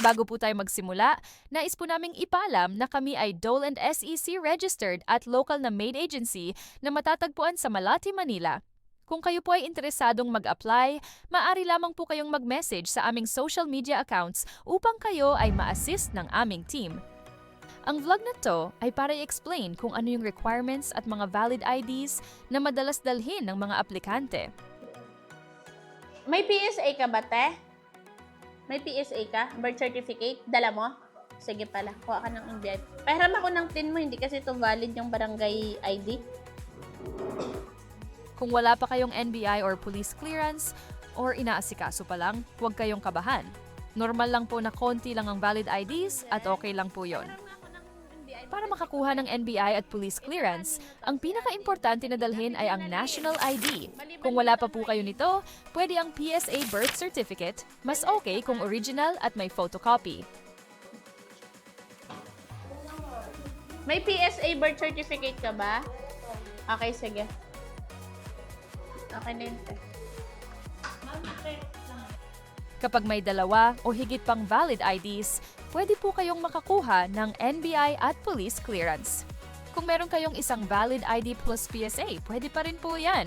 Bago po tayo magsimula, nais po naming ipaalam na kami ay DOLE and SEC registered at local na maid agency na matatagpuan sa Malate, Manila. Kung kayo po ay interesadong mag-apply, maaari lamang po kayong mag-message sa aming social media accounts upang kayo ay ma-assist ng aming team. Ang vlog na to ay para i-explain kung ano yung requirements at mga valid IDs na madalas dalhin ng mga aplikante. May PSA ka ba, te? May PSA ka? Birth certificate? Dala mo? Sige pala, kuha ka ng NBI. Pahiram ako ng PIN mo, hindi kasi ito valid yung barangay ID. Kung wala pa kayong NBI or police clearance or inaasikaso pa lang, huwag kayong kabahan. Normal lang po na konti lang ang valid IDs at okay lang po yon. Para makakuha ng NBI at police clearance, ang pinaka-importante na dalhin ay ang national ID. Kung wala pa po kayo nito, pwede ang PSA birth certificate, mas okay kung original at may photocopy. May PSA birth certificate ka ba? Okay, sige. Okay na yun, te. Kapag may dalawa o higit pang valid IDs, pwede po kayong makakuha ng NBI at police clearance. Kung meron kayong isang valid ID plus PSA, pwede pa rin po yan.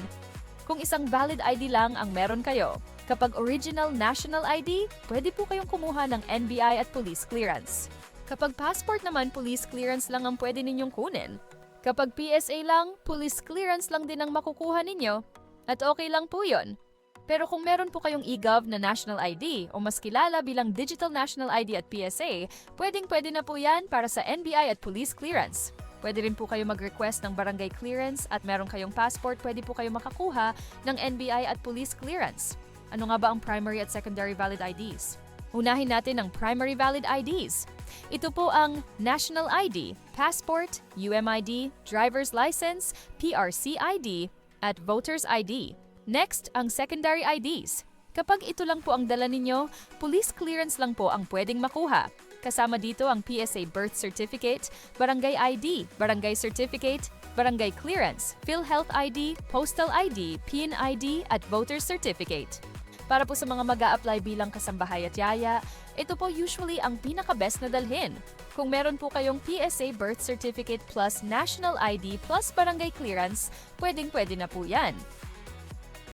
Kung isang valid ID lang ang meron kayo, kapag original national ID, pwede po kayong kumuha ng NBI at police clearance. Kapag passport naman, police clearance lang ang pwede ninyong kunin. Kapag PSA lang, police clearance lang din ang makukuha ninyo, at okay lang po yun. Pero kung meron po kayong eGov na national ID o mas kilala bilang Digital National ID at PSA, pwedeng-pwede na po yan para sa NBI at police clearance. Pwede rin po kayo mag-request ng barangay clearance at meron kayong passport, pwede po kayo makakuha ng NBI at police clearance. Ano nga ba ang primary at secondary valid IDs? Unahin natin ang primary valid IDs. Ito po ang National ID, Passport, UMID, Driver's License, PRC ID, at Voter's ID. Next, ang secondary IDs. Kapag ito lang po ang dala ninyo, police clearance lang po ang pwedeng makuha. Kasama dito ang PSA birth certificate, barangay ID, barangay certificate, barangay clearance, PhilHealth ID, postal ID, PIN ID, at voter certificate. Para po sa mga mag-a-apply bilang kasambahay at yaya, ito po usually ang pinaka-best na dalhin. Kung meron po kayong PSA birth certificate plus national ID plus barangay clearance, pwedeng-pwede na po yan.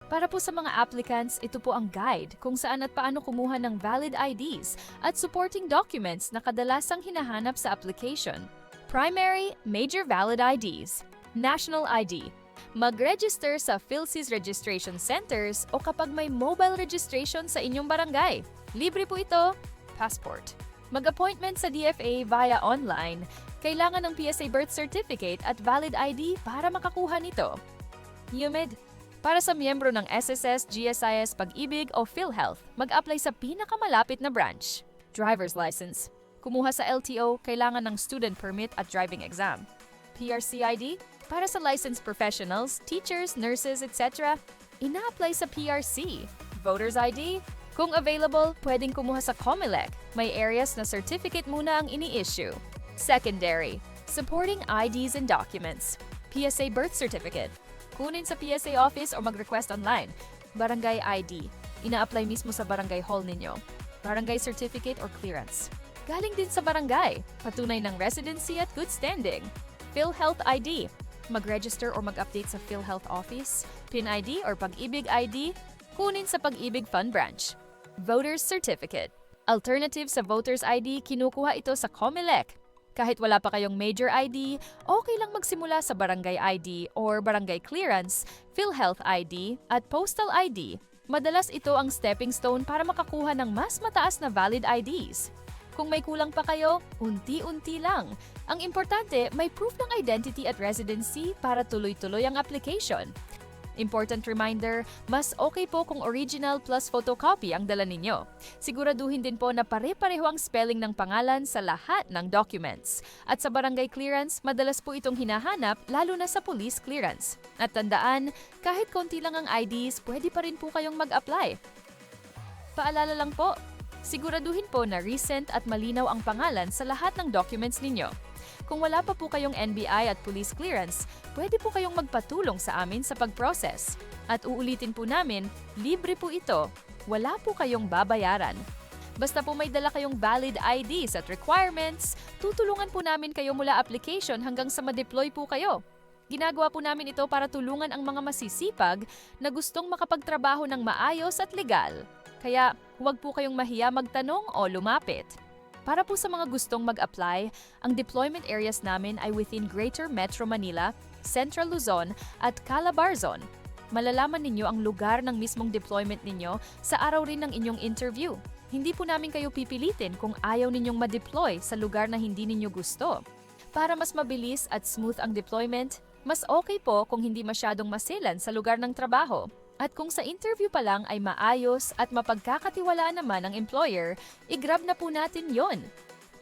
Para po sa mga applicants, ito po ang guide kung saan at paano kumuha ng valid IDs at supporting documents na kadalasang hinahanap sa application. Primary, major valid IDs. National ID. Mag-register sa PhilSys registration centers o kapag may mobile registration sa inyong barangay. Libre po ito. Passport. Mag-appointment sa DFA via online. Kailangan ng PSA birth certificate at valid ID para makakuha nito. UMID. Para sa miyembro ng SSS, GSIS, Pag-ibig o PhilHealth, mag-apply sa pinakamalapit na branch. Driver's License. Kumuha sa LTO, kailangan ng student permit at driving exam. PRC ID. Para sa licensed professionals, teachers, nurses, etc., ina-apply sa PRC. Voter's ID. Kung available, pwedeng kumuha sa COMELEC. May areas na certificate muna ang ini-issue. Secondary. Supporting IDs and documents. PSA birth certificate. Kunin sa PSA office o mag-request online. Barangay ID. Ina-apply mismo sa barangay hall ninyo. Barangay certificate or clearance. Galing din sa barangay. Patunay ng residency at good standing. PhilHealth ID. Mag-register or mag-update sa PhilHealth office. PIN ID or Pag-ibig ID. Kunin sa Pag-ibig Fund Branch. Voter's certificate. Alternative sa Voter's ID, kinukuha ito sa COMELEC. Kahit wala pa kayong major ID, okay lang magsimula sa barangay ID or barangay clearance, PhilHealth ID, at postal ID. Madalas ito ang stepping stone para makakuha ng mas mataas na valid IDs. Kung may kulang pa kayo, unti-unti lang. Ang importante, may proof ng identity at residency para tuloy-tuloy ang application. Important reminder, mas okay po kung original plus photocopy ang dala ninyo. Siguraduhin din po na pare-pareho ang spelling ng pangalan sa lahat ng documents. At sa barangay clearance, madalas po itong hinahanap lalo na sa police clearance. At tandaan, kahit konti lang ang IDs, pwede pa rin po kayong mag-apply. Paalala lang po, siguraduhin po na recent at malinaw ang pangalan sa lahat ng documents ninyo. Kung wala pa po kayong NBI at police clearance, pwede po kayong magpatulong sa amin sa pag-process. At uulitin po namin, libre po ito. Wala po kayong babayaran. Basta po may dala kayong valid IDs at requirements, tutulungan po namin kayo mula application hanggang sa ma-deploy po kayo. Ginagawa po namin ito para tulungan ang mga masisipag na gustong makapagtrabaho ng maayos at legal. Kaya huwag po kayong mahiya magtanong o lumapit. Para po sa mga gustong mag-apply, ang deployment areas namin ay within Greater Metro Manila, Central Luzon at Calabarzon. Malalaman ninyo ang lugar ng mismong deployment ninyo sa araw rin ng inyong interview. Hindi po namin kayo pipilitin kung ayaw ninyong ma-deploy sa lugar na hindi ninyo gusto. Para mas mabilis at smooth ang deployment, mas okay po kung hindi masyadong maselan sa lugar ng trabaho. At kung sa interview pa lang ay maayos at mapagkakatiwalaan naman ang employer, i-grab na po natin yon.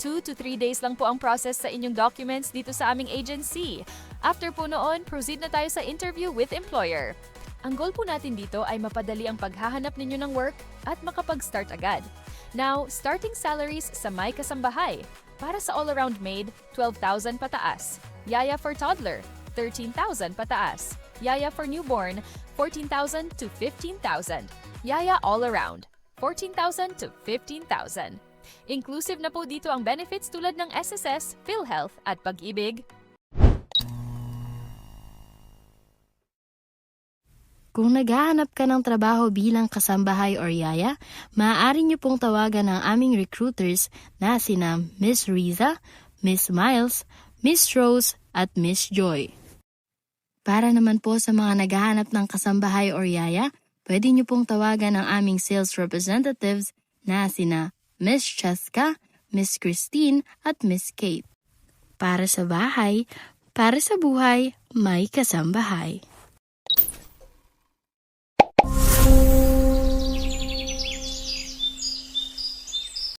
2 to 3 days lang po ang process sa inyong documents dito sa aming agency. After po noon, proceed na tayo sa interview with employer. Ang goal po natin dito ay mapadali ang paghahanap ninyo ng work at makapag-start agad. Now, starting salaries sa may kasambahay. Para sa all-around maid, 12,000 pataas. Yaya for toddler, 13,000 pataas. Yaya for newborn, 14,000 to 15,000. Yaya all-around, 14,000 to 15,000. Inclusive na po dito ang benefits tulad ng SSS, PhilHealth at Pag-ibig. Kung naghahanap ka ng trabaho bilang kasambahay or yaya, maaari niyo pong tawagan ang aming recruiters na sina Miss Riza, Miss Miles, Miss Rose at Miss Joy. Para naman po sa mga naghahanap ng kasambahay or yaya, pwede niyo pong tawagan ang aming sales representatives na sina Miss Cheska, Miss Christine at Miss Kate. Para sa bahay, para sa buhay, may kasambahay.